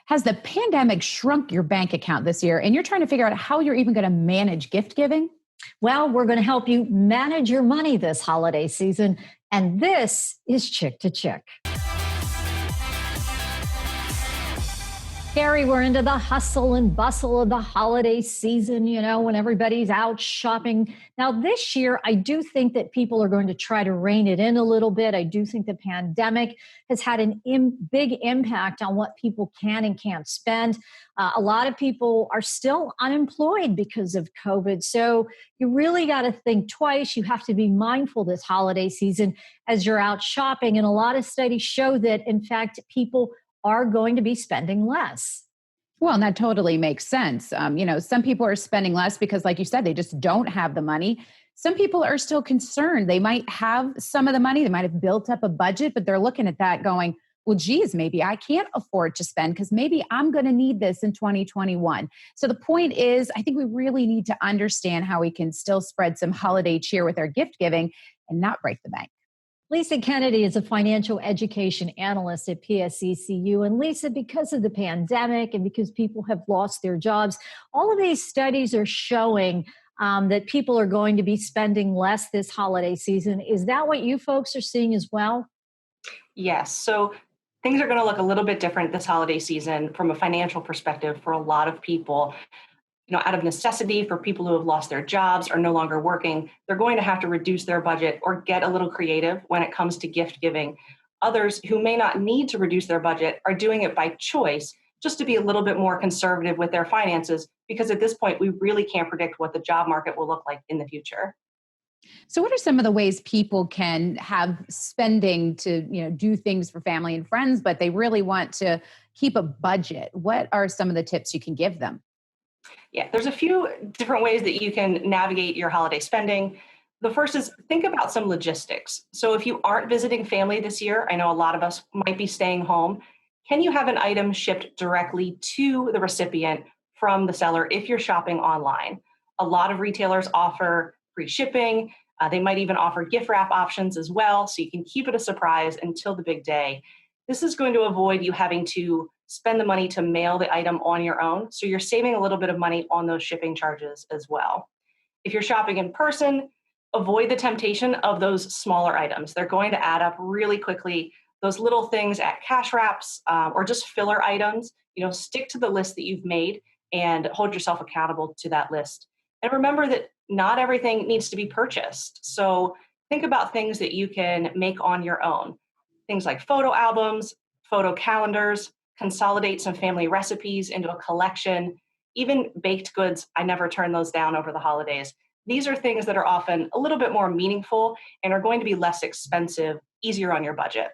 Has the pandemic shrunk your bank account this year and you're trying to figure out how you're even going to manage gift giving? Well, we're going to help you manage your money this holiday season. And this is Chick to Chick. Gary, we're into the hustle and bustle of the holiday season, when everybody's out shopping. Now, this year, I do think that people are going to try to rein it in a little bit. I do think the pandemic has had a big impact on what people can and can't spend. A lot of people are still unemployed because of COVID. So you really got to think twice. You have to be mindful this holiday season as you're out shopping. And a lot of studies show that, in fact, people are going to be spending less. Well, and that totally makes sense. Some people are spending less because, like you said, they just don't have the money. Some people are still concerned. They might have some of the money. They might have built up a budget, but they're looking at that going, well, geez, maybe I can't afford to spend because maybe I'm going to need this in 2021. So the point is, I think we really need to understand how we can still spread some holiday cheer with our gift giving and not break the bank. Lisa Kennedy is a financial education analyst at PSECU. And Lisa, because of the pandemic and because people have lost their jobs, all of these studies are showing that people are going to be spending less this holiday season. Is that what you folks are seeing as well? Yes. So things are going to look a little bit different this holiday season from a financial perspective for a lot of people. Out of necessity for people who have lost their jobs or no longer working, they're going to have to reduce their budget or get a little creative when it comes to gift giving. Others who may not need to reduce their budget are doing it by choice, just to be a little bit more conservative with their finances, because at this point, we really can't predict what the job market will look like in the future. So what are some of the ways people can have spending to, do things for family and friends, but they really want to keep a budget? What are some of the tips you can give them? Yeah, there's a few different ways that you can navigate your holiday spending. The first is think about some logistics. So if you aren't visiting family this year, I know a lot of us might be staying home. Can you have an item shipped directly to the recipient from the seller if you're shopping online? A lot of retailers offer free shipping. They might even offer gift wrap options as well, so you can keep it a surprise until the big day. This is going to avoid you having to spend the money to mail the item on your own. So you're saving a little bit of money on those shipping charges as well. If you're shopping in person, avoid the temptation of those smaller items. They're going to add up really quickly. Those little things at cash wraps or just filler items, stick to the list that you've made and hold yourself accountable to that list. And remember that not everything needs to be purchased. So think about things that you can make on your own. Things like photo albums, photo calendars, consolidate some family recipes into a collection, even baked goods. I never turn those down over the holidays. These are things that are often a little bit more meaningful and are going to be less expensive, easier on your budget.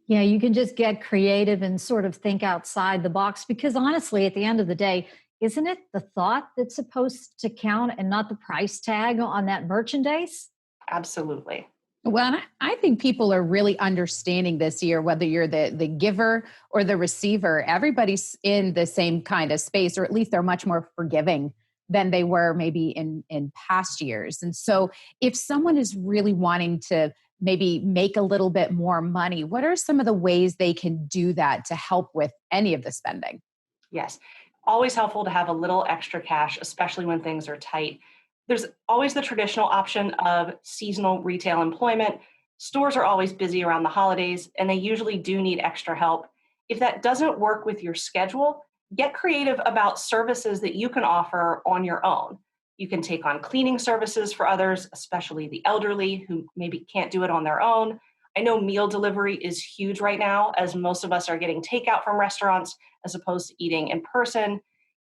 Yeah, you can just get creative and sort of think outside the box because honestly, at the end of the day, isn't it the thought that's supposed to count and not the price tag on that merchandise? Absolutely. Well, and I think people are really understanding this year, whether you're the giver or the receiver, everybody's in the same kind of space, or at least they're much more forgiving than they were maybe in past years. And so if someone is really wanting to maybe make a little bit more money, what are some of the ways they can do that to help with any of the spending? Yes, always helpful to have a little extra cash, especially when things are tight. There's always the traditional option of seasonal retail employment. Stores are always busy around the holidays, and they usually do need extra help. If that doesn't work with your schedule, get creative about services that you can offer on your own. You can take on cleaning services for others, especially the elderly who maybe can't do it on their own. I know meal delivery is huge right now, as most of us are getting takeout from restaurants as opposed to eating in person.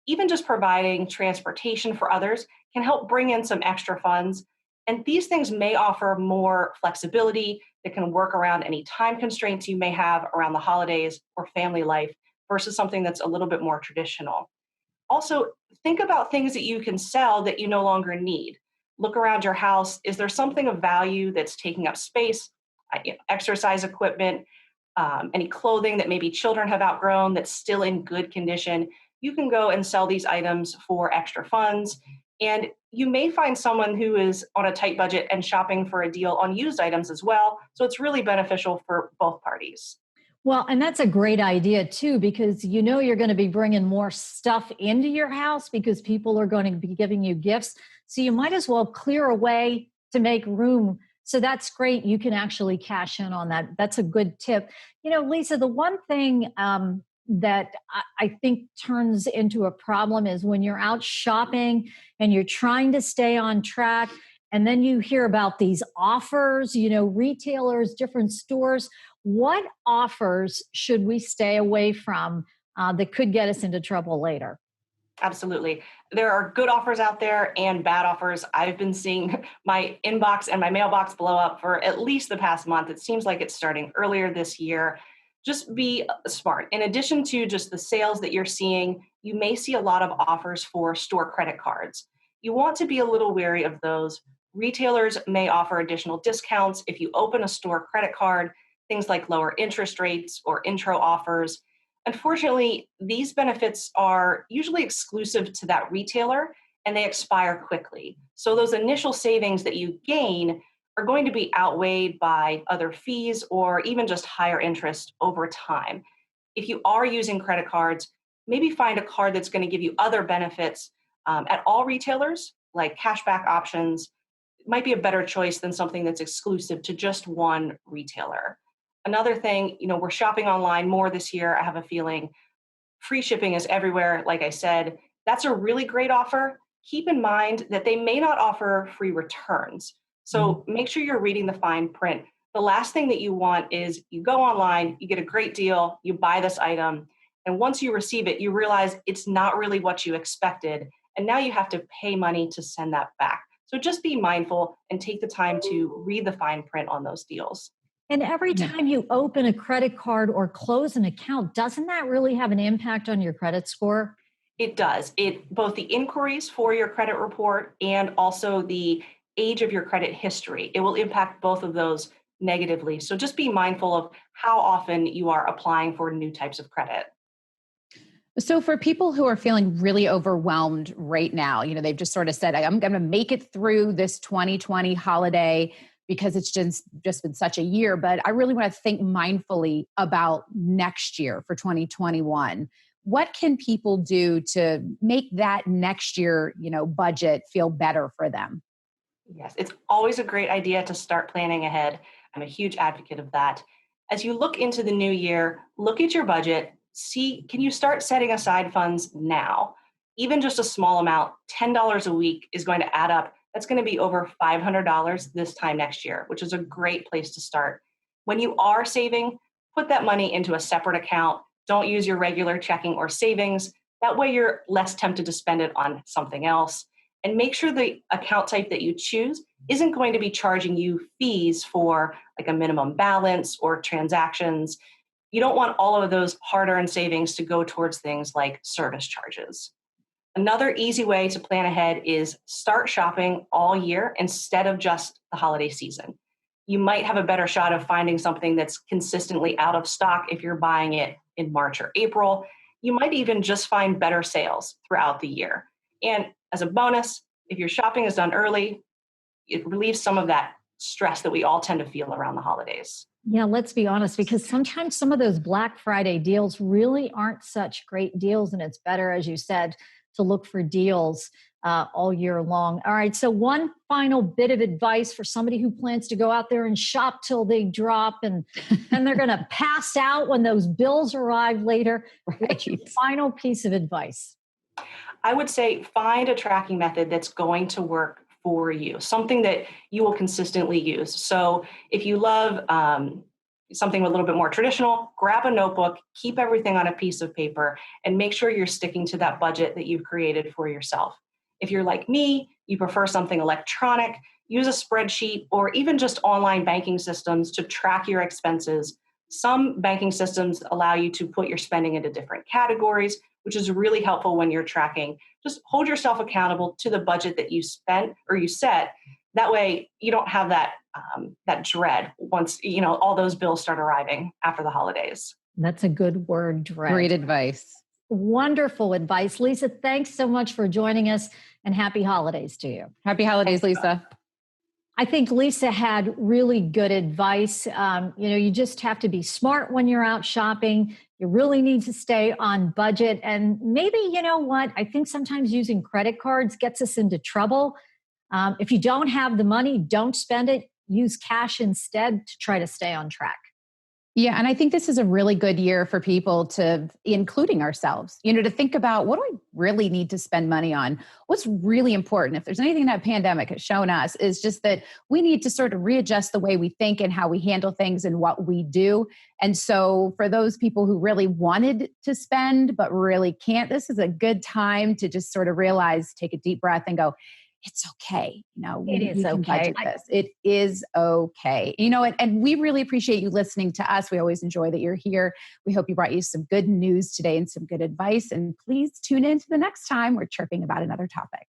Even just providing transportation for others can help bring in some extra funds. And these things may offer more flexibility that can work around any time constraints you may have around the holidays or family life versus something that's a little bit more traditional. Also, think about things that you can sell that you no longer need. Look around your house. Is there something of value that's taking up space? Exercise equipment, any clothing that maybe children have outgrown that's still in good condition. You can go and sell these items for extra funds. And you may find someone who is on a tight budget and shopping for a deal on used items as well. So it's really beneficial for both parties. Well, and that's a great idea too, because you know you're going to be bringing more stuff into your house because people are going to be giving you gifts. So you might as well clear away to make room. So that's great. You can actually cash in on that. That's a good tip. You know, Lisa, the one thing that I think turns into a problem is when you're out shopping and you're trying to stay on track. And then you hear about these offers, you know, retailers, different stores. What offers should we stay away from that could get us into trouble later? Absolutely. There are good offers out there and bad offers. I've been seeing my inbox and my mailbox blow up for at least the past month. It seems like it's starting earlier this year. Just be smart. In addition to just the sales that you're seeing, you may see a lot of offers for store credit cards. You want to be a little wary of those. Retailers may offer additional discounts if you open a store credit card, things like lower interest rates or intro offers. Unfortunately, these benefits are usually exclusive to that retailer and they expire quickly. So those initial savings that you gain are going to be outweighed by other fees or even just higher interest over time. If you are using credit cards, maybe find a card that's going to give you other benefits at all retailers, like cashback options. It might be a better choice than something that's exclusive to just one retailer. Another thing, you know, we're shopping online more this year. I have a feeling free shipping is everywhere. Like I said, that's a really great offer. Keep in mind that they may not offer free returns. So make sure you're reading the fine print. The last thing that you want is you go online, you get a great deal, you buy this item, and once you receive it, you realize it's not really what you expected. And now you have to pay money to send that back. So just be mindful and take the time to read the fine print on those deals. And every Yeah. time you open a credit card or close an account, doesn't that really have an impact on your credit score? It does. It both the inquiries for your credit report and also the age of your credit history. It will impact both of those negatively. So just be mindful of how often you are applying for new types of credit. So for people who are feeling really overwhelmed right now, you know, they've just sort of said, I'm going to make it through this 2020 holiday because it's just been such a year, but I really want to think mindfully about next year for 2021. What can people do to make that next year, you know, budget feel better for them? Yes, it's always a great idea to start planning ahead. I'm a huge advocate of that. As you look into the new year, look at your budget, see, can you start setting aside funds now? Even just a small amount, $10 a week is going to add up. That's going to be over $500 this time next year, which is a great place to start. When you are saving, put that money into a separate account. Don't use your regular checking or savings. That way you're less tempted to spend it on something else. And make sure the account type that you choose isn't going to be charging you fees for like a minimum balance or transactions. You don't want all of those hard-earned savings to go towards things like service charges. Another easy way to plan ahead is start shopping all year instead of just the holiday season. You might have a better shot of finding something that's consistently out of stock if you're buying it in March or April. You might even just find better sales throughout the year. And as a bonus, if your shopping is done early, it relieves some of that stress that we all tend to feel around the holidays. Yeah, let's be honest, because sometimes some of those Black Friday deals really aren't such great deals. And it's better, as you said, to look for deals all year long. All right. So one final bit of advice for somebody who plans to go out there and shop till they drop and they're going to pass out when those bills arrive later. What's your final piece of advice? I would say find a tracking method that's going to work for you, something that you will consistently use. So if you love something a little bit more traditional, grab a notebook, keep everything on a piece of paper, and make sure you're sticking to that budget that you've created for yourself. If you're like me, you prefer something electronic, use a spreadsheet or even just online banking systems to track your expenses. Some banking systems allow you to put your spending into different categories, which is really helpful when you're tracking. Just hold yourself accountable to the budget that you spent or you set. That way you don't have that dread once, you know, all those bills start arriving after the holidays. That's a good word, dread. Great advice. Wonderful advice. Lisa, thanks so much for joining us and happy holidays to you. Happy holidays, Lisa. I think Lisa had really good advice. You just have to be smart when you're out shopping. You really need to stay on budget. And maybe, you know what? I think sometimes using credit cards gets us into trouble. If you don't have the money, don't spend it. Use cash instead to try to stay on track. Yeah, and I think this is a really good year for people to, including ourselves, to think about, what do I really need to spend money on? What's really important? If there's anything that pandemic has shown us, is just that we need to sort of readjust the way we think and how we handle things and what we do. And so for those people who really wanted to spend but really can't, this is a good time to just sort of realize, take a deep breath and go, it's okay. It is We can okay. budget this. It is okay. And we really appreciate you listening to us. We always enjoy that you're here. We hope you brought you some good news today and some good advice. And please tune in to the next time we're chirping about another topic.